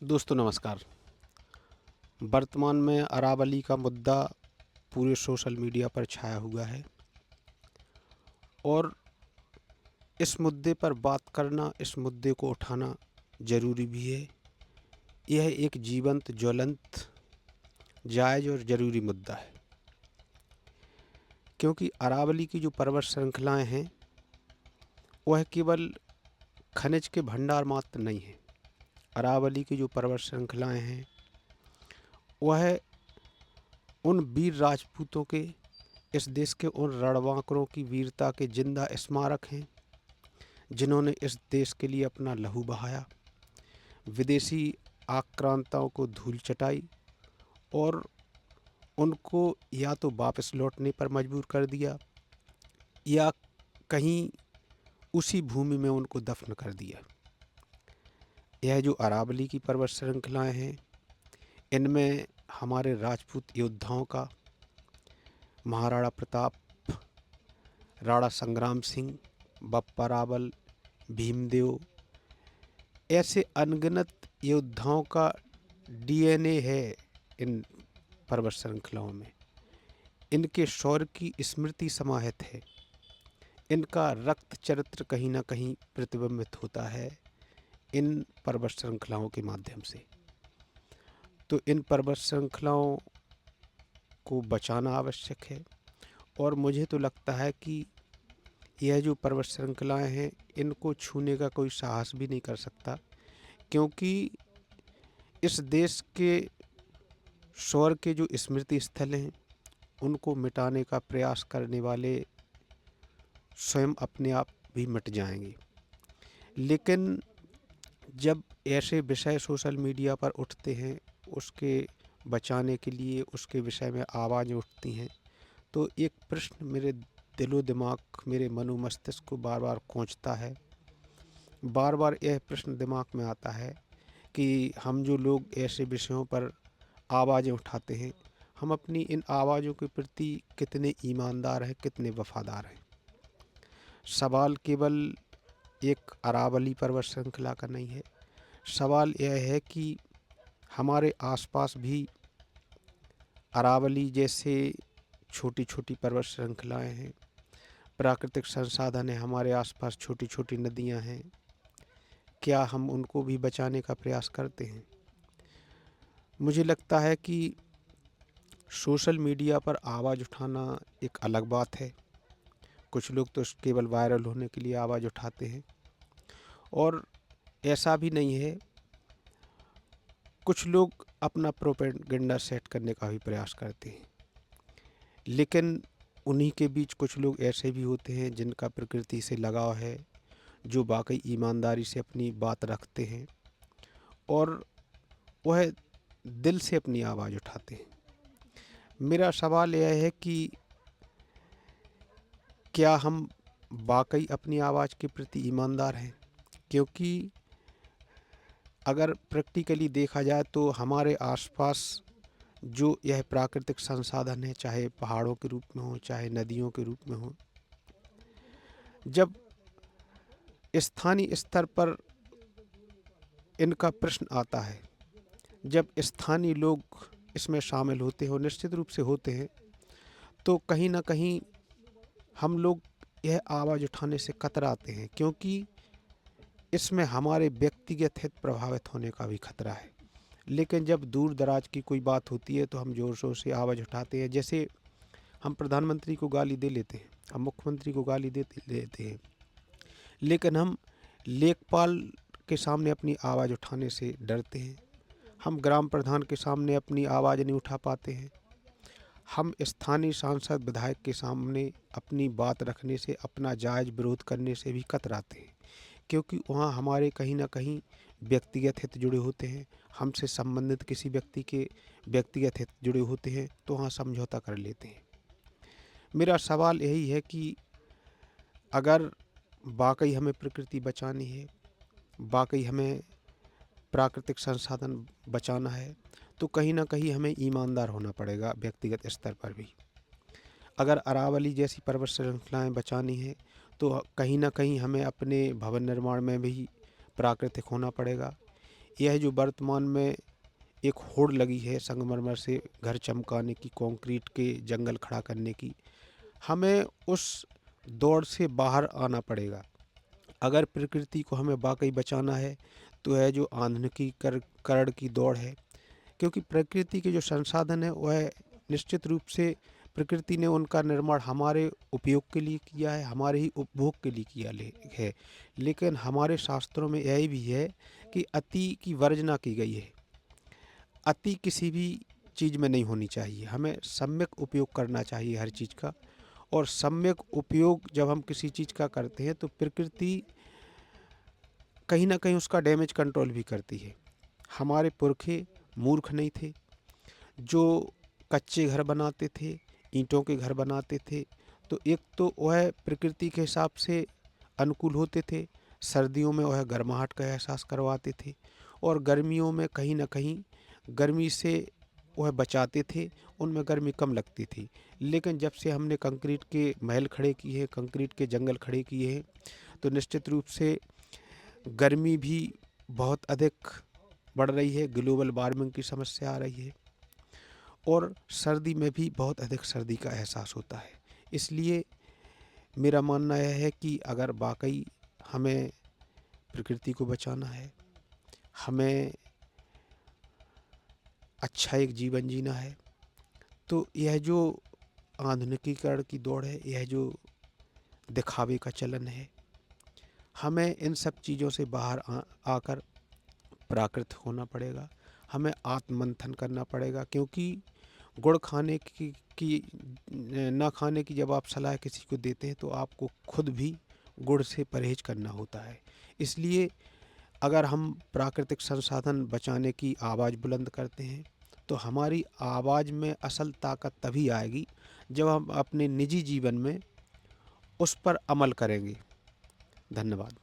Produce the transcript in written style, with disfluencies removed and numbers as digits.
दोस्तों नमस्कार। वर्तमान में अरावली का मुद्दा पूरे सोशल मीडिया पर छाया हुआ है और इस मुद्दे पर बात करना, इस मुद्दे को उठाना ज़रूरी भी है। यह एक जीवंत, ज्वलंत, जायज़ और ज़रूरी मुद्दा है, क्योंकि अरावली की जो पर्वत श्रृंखलाएँ हैं, वह केवल खनिज के भंडार मात्र नहीं हैं। अरावली की जो पर्वत श्रृंखलाएँ हैं, वह उन वीर राजपूतों के, इस देश के उन रणबांकुरों की वीरता के जिंदा स्मारक हैं, जिन्होंने इस देश के लिए अपना लहू बहाया, विदेशी आक्रांताओं को धूल चटाई और उनको या तो वापस लौटने पर मजबूर कर दिया या कहीं उसी भूमि में उनको दफन कर दिया। यह जो अरावली की पर्वत श्रृंखलाएँ हैं, इनमें हमारे राजपूत योद्धाओं का, महाराणा प्रताप, राणा संग्राम सिंह, बप्पा रावल, भीमदेव, ऐसे अनगिनत योद्धाओं का डीएनए है इन पर्वत श्रृंखलाओं में। इनके शौर्य की स्मृति समाहित है। इनका रक्त चरित्र कहीं ना कहीं प्रतिबिंबित होता है इन पर्वत श्रृंखलाओं के माध्यम से। तो इन पर्वत श्रृंखलाओं को बचाना आवश्यक है और मुझे तो लगता है कि यह जो पर्वत श्रृंखलाएँ हैं, इनको छूने का कोई साहस भी नहीं कर सकता, क्योंकि इस देश के शौर्य के जो स्मृति स्थल हैं, उनको मिटाने का प्रयास करने वाले स्वयं अपने आप भी मिट जाएंगे। लेकिन जब ऐसे विषय सोशल मीडिया पर उठते हैं, उसके बचाने के लिए उसके विषय में आवाज़ें उठती हैं, तो एक प्रश्न मेरे दिलो दिमाग, मेरे मनो मस्तिष्क को बार बार खींचता है। बार बार यह प्रश्न दिमाग में आता है कि हम जो लोग ऐसे विषयों पर आवाज़ें उठाते हैं, हम अपनी इन आवाज़ों के प्रति कितने ईमानदार हैं, कितने वफादार हैं। सवाल केवल एक अरावली पर्वत श्रृंखला का नहीं है। सवाल यह है कि हमारे आसपास भी अरावली जैसे छोटी छोटी पर्वत श्रृंखलाएँ हैं, प्राकृतिक संसाधन है, हमारे आसपास छोटी छोटी नदियाँ हैं। क्या हम उनको भी बचाने का प्रयास करते हैं? मुझे लगता है कि सोशल मीडिया पर आवाज़ उठाना एक अलग बात है। कुछ लोग तो केवल वायरल होने के लिए आवाज़ उठाते हैं और ऐसा भी नहीं है, कुछ लोग अपना प्रोपेगेंडा सेट करने का भी प्रयास करते हैं। लेकिन उन्हीं के बीच कुछ लोग ऐसे भी होते हैं जिनका प्रकृति से लगाव है, जो वाकई ईमानदारी से अपनी बात रखते हैं और वह दिल से अपनी आवाज़ उठाते हैं। मेरा सवाल यह है कि क्या हम वाकई अपनी आवाज़ के प्रति ईमानदार हैं? क्योंकि अगर प्रैक्टिकली देखा जाए तो हमारे आसपास जो यह प्राकृतिक संसाधन है, चाहे पहाड़ों के रूप में हो, चाहे नदियों के रूप में हो, जब स्थानीय स्तर पर इनका प्रश्न आता है, जब स्थानीय लोग इसमें शामिल होते हैं और निश्चित रूप से होते हैं, तो कहीं ना कहीं हम लोग यह आवाज़ उठाने से कतराते हैं, क्योंकि इसमें हमारे व्यक्तिगत हित प्रभावित होने का भी खतरा है। लेकिन जब दूर दराज की कोई बात होती है तो हम ज़ोर शोर से आवाज़ उठाते हैं। जैसे हम प्रधानमंत्री को गाली दे लेते हैं, हम मुख्यमंत्री को गाली देते लेते हैं, लेकिन हम लेखपाल के सामने अपनी आवाज़ उठाने से डरते हैं। हम ग्राम प्रधान के सामने अपनी आवाज़ नहीं उठा पाते हैं। हम स्थानीय सांसद विधायक के सामने अपनी बात रखने से, अपना जायज़ विरोध करने से भी कतराते हैं, क्योंकि वहाँ हमारे कहीं ना कहीं व्यक्तिगत हित जुड़े होते हैं। हमसे संबंधित किसी व्यक्ति के व्यक्तिगत हित जुड़े होते हैं, तो वहाँ समझौता कर लेते हैं। मेरा सवाल यही है कि अगर वाकई हमें प्रकृति बचानी है, वाकई हमें प्राकृतिक संसाधन बचाना है, तो कहीं ना कहीं हमें ईमानदार होना पड़ेगा व्यक्तिगत स्तर पर भी। अगर अरावली जैसी पर्वत श्रृंखलाएँ बचानी है, तो कहीं ना कहीं हमें अपने भवन निर्माण में भी प्राकृतिक होना पड़ेगा। यह जो वर्तमान में एक होड़ लगी है संगमरमर से घर चमकाने की, कंक्रीट के जंगल खड़ा करने की, हमें उस दौड़ से बाहर आना पड़ेगा। अगर प्रकृति को हमें वाकई बचाना है तो यह जो आधुनिकीकरण की दौड़ है, क्योंकि प्रकृति के जो संसाधन है वह निश्चित रूप से प्रकृति ने उनका निर्माण हमारे उपयोग के लिए किया है, हमारे ही उपभोग के लिए किया है। लेकिन हमारे शास्त्रों में यही भी है कि अति की वर्जना की गई है। अति किसी भी चीज़ में नहीं होनी चाहिए, हमें सम्यक उपयोग करना चाहिए हर चीज़ का। और सम्यक उपयोग जब हम किसी चीज़ का करते हैं तो प्रकृति कहीं ना कहीं उसका डैमेज कंट्रोल भी करती है। हमारे पुरखे मूर्ख नहीं थे जो कच्चे घर बनाते थे, ईंटों के घर बनाते थे। तो एक तो वह प्रकृति के हिसाब से अनुकूल होते थे, सर्दियों में वह गर्माहट का एहसास करवाते थे, और गर्मियों में कहीं ना कहीं गर्मी से वह बचाते थे, उनमें गर्मी कम लगती थी। लेकिन जब से हमने कंक्रीट के महल खड़े किए हैं, कंक्रीट के जंगल खड़े किए हैं, तो निश्चित रूप से गर्मी भी बहुत अधिक बढ़ रही है, ग्लोबल वार्मिंग की समस्या आ रही है, और सर्दी में भी बहुत अधिक सर्दी का एहसास होता है। इसलिए मेरा मानना यह है कि अगर वाकई हमें प्रकृति को बचाना है, हमें अच्छा एक जीवन जीना है, तो यह जो आधुनिकीकरण की दौड़ है, यह जो दिखावे का चलन है, हमें इन सब चीज़ों से बाहर आकर प्राकृत होना पड़ेगा। हमें आत्ममंथन करना पड़ेगा, क्योंकि गुड़ खाने की ना खाने की जब आप सलाह किसी को देते हैं तो आपको खुद भी गुड़ से परहेज करना होता है। इसलिए अगर हम प्राकृतिक संसाधन बचाने की आवाज़ बुलंद करते हैं तो हमारी आवाज़ में असल ताकत तभी आएगी जब हम अपने निजी जीवन में उस पर अमल करेंगे। धन्यवाद।